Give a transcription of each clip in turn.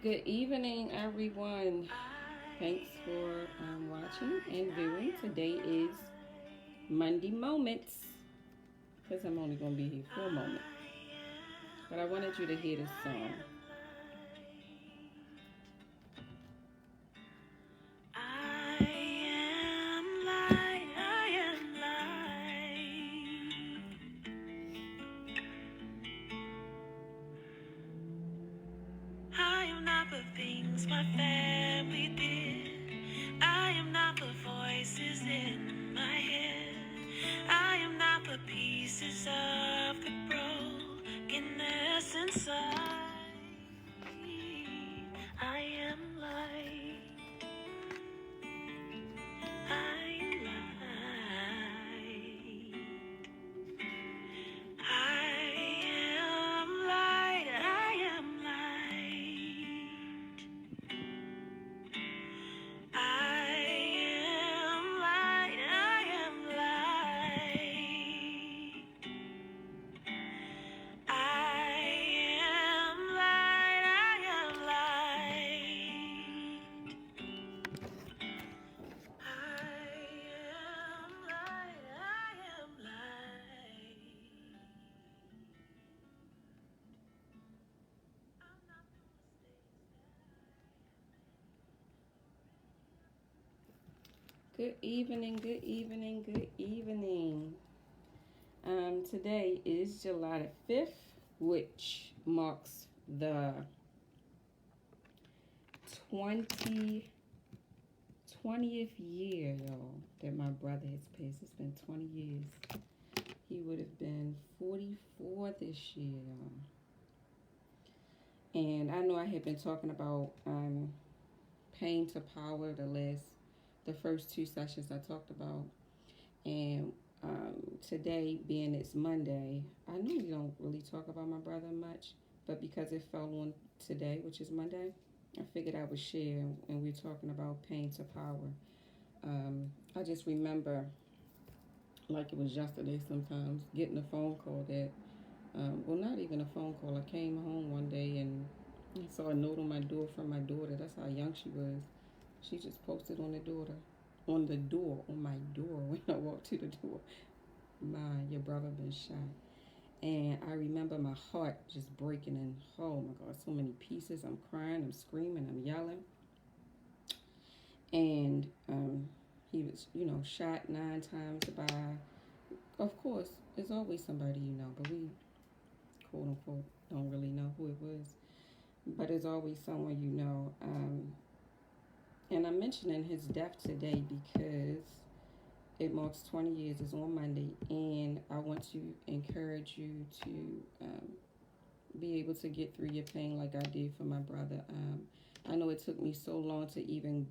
Good evening, everyone. Thanks for watching and viewing. Today is Monday Moments, because I'm only going to be here for a moment. But I wanted you to hear this song. I am not the things my family did. I am not the voices in my head. I am not the pieces of the brokenness inside. I am light. I am light. I am light. I am light. I am light, I am light. I am light, I am light. I am light, I am light. I'm not the mistakes Good evening, good evening, good evening. Today is July the 5th, which marks the 20, 20th year, y'all, that my brother has passed. It's been 20 years. He would have been 44 this year, y'all. And I know I had been talking about pain to power the first two sessions I talked about. And today, being it's Monday, I know we don't really talk about my brother much, but because it fell on today, which is Monday, I figured I would share. And we're talking about pain to power. I just remember, like it was yesterday sometimes, getting a phone call that, well, not even a phone call. I came home one day and I saw a note on my door from my daughter. That's how young she was. She just posted on on my door when I walked to the door. Your brother been shot. And I remember my heart just breaking and oh my God, so many pieces. I'm crying, I'm screaming, I'm yelling. And he was, shot 9 times by, of course, there's always somebody you know, but we, quote unquote, don't really know who it was. But there's always someone you know. And I'm mentioning his death today because it marks 20 years. It's on Monday, and I want to encourage you to be able to get through your pain like I did for my brother. I know it took me so long to even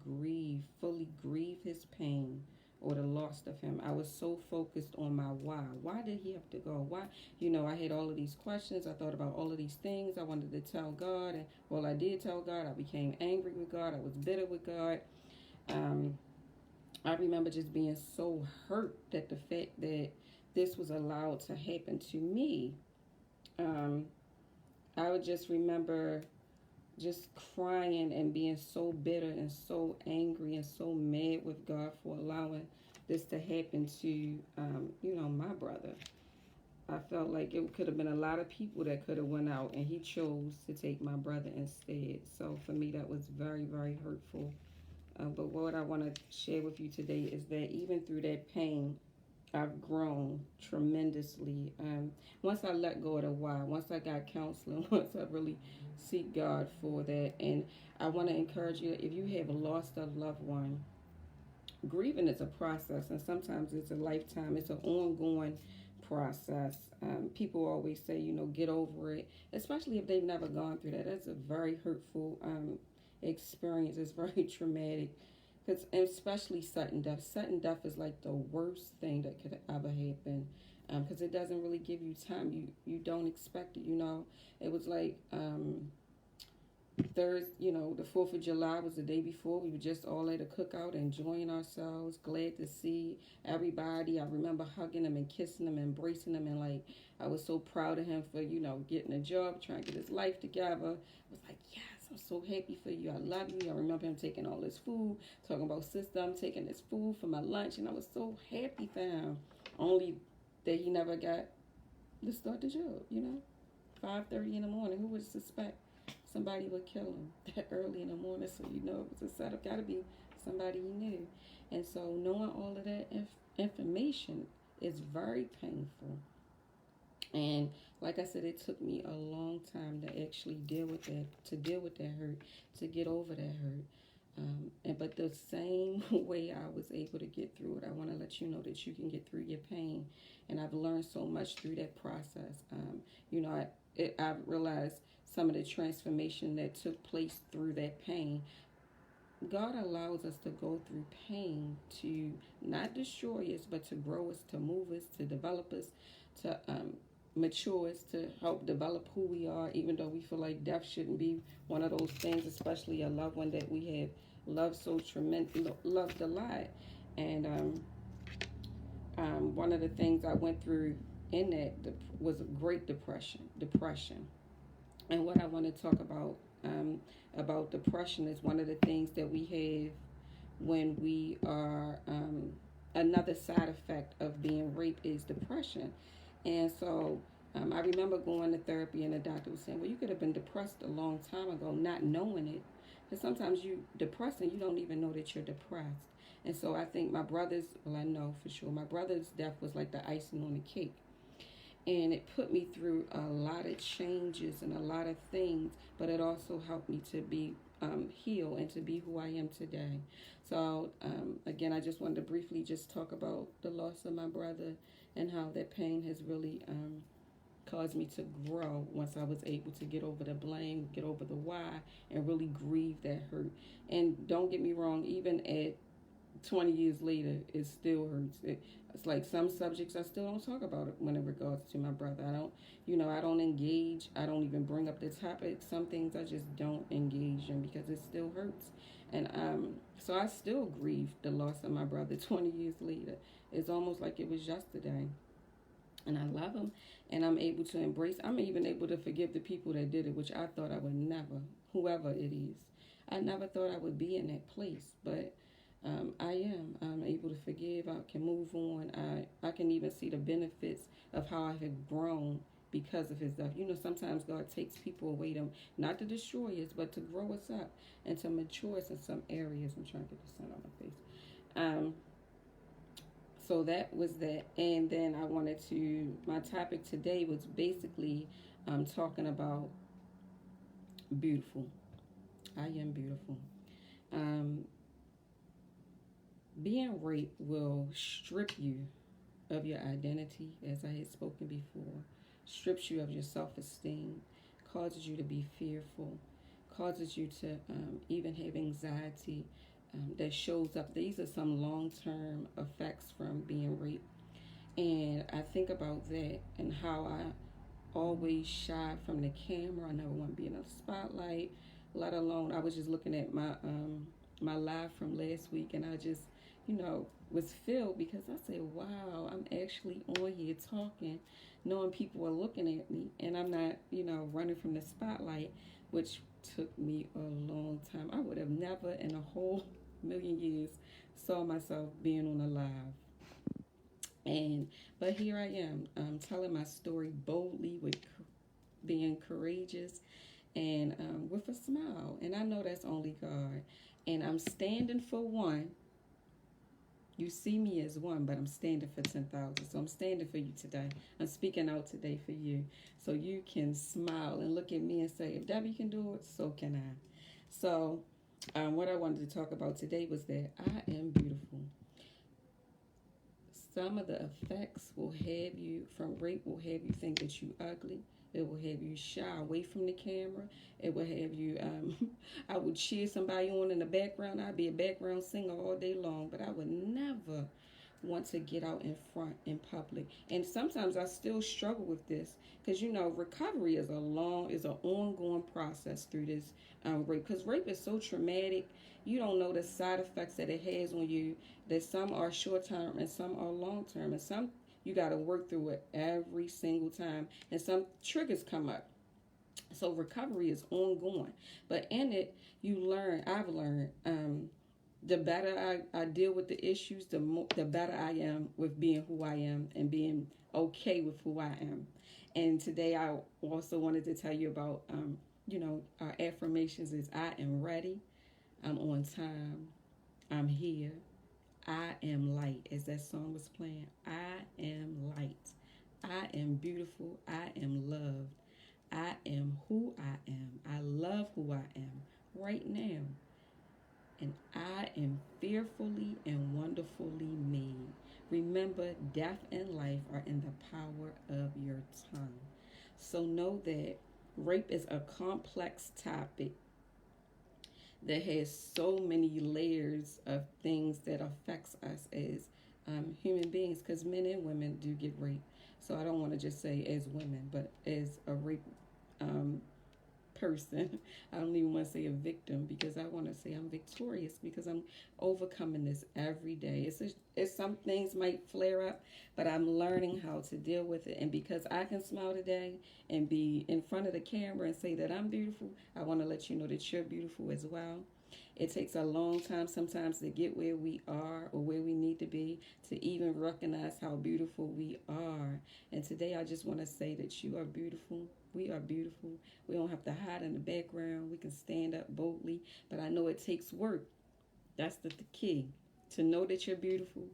fully grieve his pain or the loss of him. I was so focused on my why. Why did he have to go? Why? I had all of these questions. I thought about all of these things I wanted to tell God. And, well, I did tell God. I became angry with God. I was bitter with God. I remember just being so hurt that the fact that this was allowed to happen to me. Um, I would just remember just crying and being so bitter and so angry and so mad with God for allowing this to happen to, my brother. I felt like it could have been a lot of people that could have went out, and he chose to take my brother instead. So for me, that was very, very hurtful. But what I want to share with you today is that even through that pain, I've grown tremendously. Once I let go of the why, once I got counseling, once I really seek God for that. And I want to encourage you, if you have lost a loved one, grieving is a process, and sometimes it's a lifetime, it's an ongoing process. People always say, get over it, especially if they've never gone through that. That's a very hurtful experience. It's very traumatic. Because especially sudden death. Sudden death is like the worst thing that could ever happen. Because it doesn't really give you time. You don't expect it. It was like the 4th of July was the day before. We were just all at a cookout, enjoying ourselves, glad to see everybody. I remember hugging him and kissing him, embracing him, and like I was so proud of him for getting a job, trying to get his life together. I was like, yes, I'm so happy for you. I love you. I remember him taking all his food, talking about, sister, I'm taking this food for my lunch. And I was so happy for him. Only that he never got to start the job, 5:30 in the morning. Who would suspect somebody would kill him that early in the morning? So it was a setup. Got to be somebody he knew. And so knowing all of that information is very painful. And like I said, it took me a long time to actually deal with that hurt, to get over that hurt. But the same way I was able to get through it, I want to let you know that you can get through your pain. And I've learned so much through that process. I've realized some of the transformation that took place through that pain. God allows us to go through pain to not destroy us, but to grow us, to move us, to develop us, to mature us, to help develop who we are, even though we feel like death shouldn't be one of those things, especially a loved one that we have loved so tremendously, loved a lot. And one of the things I went through in that was a great depression. And what I want to talk about depression is one of the things that we have when we are, another side effect of being raped is depression. And so I remember going to therapy and the doctor was saying, well, you could have been depressed a long time ago, not knowing it. Because sometimes you depressed and you don't even know that you're depressed. And so I think my brother's, well, I know for sure, my brother's death was like the icing on the cake. And it put me through a lot of changes and a lot of things, but it also helped me to be heal and to be who I am today. So again, I just wanted to briefly just talk about the loss of my brother and how that pain has really caused me to grow once I was able to get over the blame, get over the why, and really grieve that hurt. And don't get me wrong, even at 20 years later, it still hurts. It's like some subjects I still don't talk about it when in regards to my brother. I don't engage. I don't even bring up the topic. Some things I just don't engage in because it still hurts. And so I still grieve the loss of my brother 20 years later. It's almost like it was yesterday. And I love him, and I'm able to embrace. I'm even able to forgive the people that did it, which I thought I would never, whoever it is. I never thought I would be in that place, but I am. I'm able to forgive. I can move on. I can even see the benefits of how I have grown because of his death. Sometimes God takes people away, not to destroy us, but to grow us up and to mature us in some areas. I'm trying to get the sun on my face. So that was that. And then my topic today was basically talking about beautiful. I am beautiful. Being raped will strip you of your identity, as I had spoken before, strips you of your self-esteem, causes you to be fearful, causes you to even have anxiety that shows up. These are some long-term effects from being raped. And I think about that and how I always shy from the camera. I never want to be in a spotlight, let alone, I was just looking at my live from last week, and I just, was filled because I said, wow, I'm actually on here talking, knowing people are looking at me, and I'm not, running from the spotlight, which took me a long time. I would have never in a whole million years saw myself being on a live. But here I am, telling my story boldly, with being courageous, and with a smile. And I know that's only God. And I'm standing for one. You see me as one, but I'm standing for 10,000. So I'm standing for you today. I'm speaking out today for you. So you can smile and look at me and say, if Debbie can do it, so can I. So what I wanted to talk about today was that I am beautiful. Some of the effects from rape will have you think that you ugly. It will have you shy away from the camera. It will have you, I would cheer somebody on in the background. I'd be a background singer all day long, but I would never want to get out in front in public. And sometimes I still struggle with this because, recovery is an ongoing process through this rape. Because rape is so traumatic. You don't know the side effects that it has on you, that some are short term and some are long term. And some you got to work through it every single time. And some triggers come up. So recovery is ongoing, but in it, I've learned, the better I deal with the issues, the better I am with being who I am and being okay with who I am. And today I also wanted to tell you about, our affirmations is I am ready, I'm on time, I'm here, I am light. As that song was playing, I am light, I am beautiful, I am loved, I am who I am, I love who I am right now, and I am fearfully and wonderfully made. Remember, death and life are in the power of your tongue. So know that rape is a complex topic that has so many layers of things that affects us as human beings, because men and women do get raped. So I don't want to just say as women, but as a rape um, person. I don't even want to say a victim, because I want to say I'm victorious, because I'm overcoming this every day. It's some things might flare up, but I'm learning how to deal with it. And because I can smile today and be in front of the camera and say that I'm beautiful, I want to let you know that you're beautiful as well. It takes a long time sometimes to get where we are or where we need to be, to even recognize how beautiful we are. And today I just want to say that you are beautiful. We are beautiful. We don't have to hide in the background. We can stand up boldly. But I know it takes work. That's the key, to know that you're beautiful.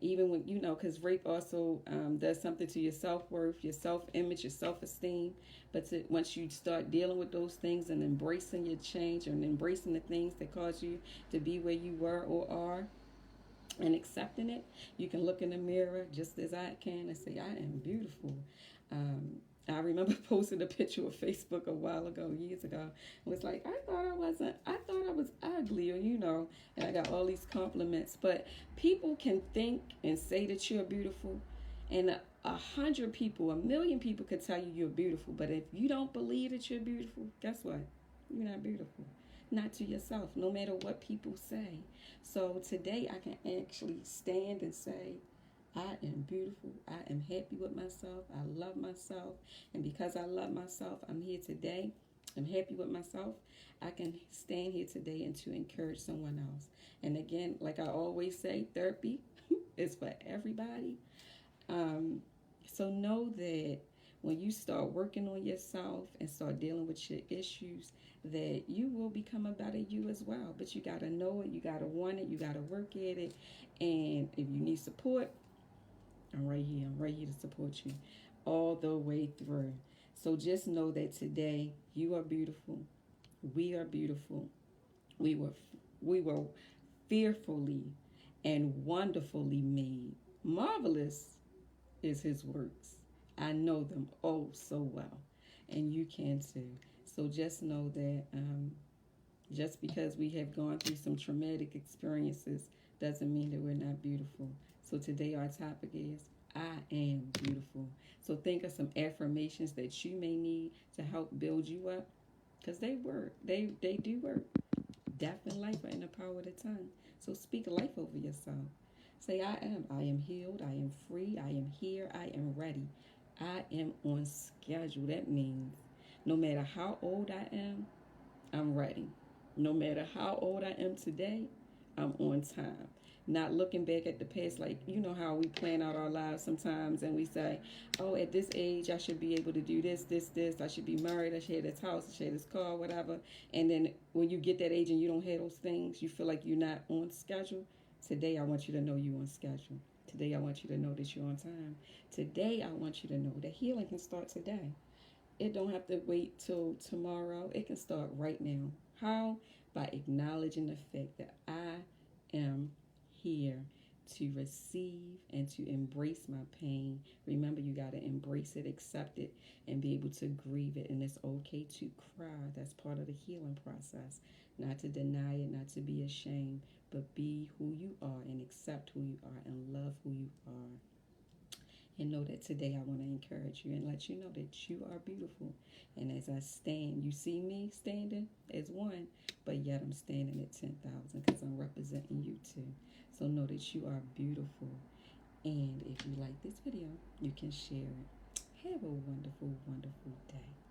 Even when, because rape also does something to your self-worth, your self-image, your self-esteem. But once you start dealing with those things and embracing your change and embracing the things that cause you to be where you were or are, and accepting it, you can look in the mirror just as I can and say, I am beautiful. I remember posting a picture of Facebook a while ago, years ago. It was like, I thought I was ugly, or, and I got all these compliments. But people can think and say that you're beautiful, and 100 people, 1,000,000 people could tell you you're beautiful. But if you don't believe that you're beautiful, guess what? You're not beautiful. Not to yourself, no matter what people say. So today I can actually stand and say, I am beautiful. I am happy with myself. I love myself. And because I love myself, I'm here today. I'm happy with myself. I can stand here today and to encourage someone else. And again, like I always say, therapy is for everybody. Um, so know that when you start working on yourself and start dealing with your issues, that you will become a better you as well. But you got to know it, you got to want it, you got to work at it. And if you need support, I'm right here. I'm right here to support you all the way through. So just know that today you are beautiful. We are beautiful. We were we were fearfully and wonderfully made. Marvelous is his works. I know them oh so well, and you can too. So just know that just because we have gone through some traumatic experiences doesn't mean that we're not beautiful. So today our topic is I am beautiful. So think of some affirmations that you may need to help build you up, because they work. They do work. Death and life are in the power of the tongue. So speak life over yourself. Say, I am. I am healed. I am free. I am here. I am ready. I am on schedule. That means no matter how old I am, I'm ready. No matter how old I am today, I'm on time. Not looking back at the past, like, how we plan out our lives sometimes and we say, oh, at this age, I should be able to do this, this, this. I should be married. I should have this house. I should have this car, whatever. And then when you get that age and you don't have those things, you feel like you're not on schedule. Today, I want you to know you're on schedule. Today, I want you to know that you're on time. Today, I want you to know that healing can start today. It don't have to wait till tomorrow. It can start right now. How? By acknowledging the fact that I am here to receive and to embrace my pain. Remember, you got to embrace it, accept it, and be able to grieve it. And it's okay to cry. That's part of the healing process. Not to deny it, not to be ashamed, but be who you are and accept who you are and love who you are. And know that today I want to encourage you and let you know that you are beautiful. And as I stand, you see me standing as one, but yet I'm standing at 10,000 because I'm representing you too. So know that you are beautiful. And if you like this video, you can share it. Have a wonderful, wonderful day.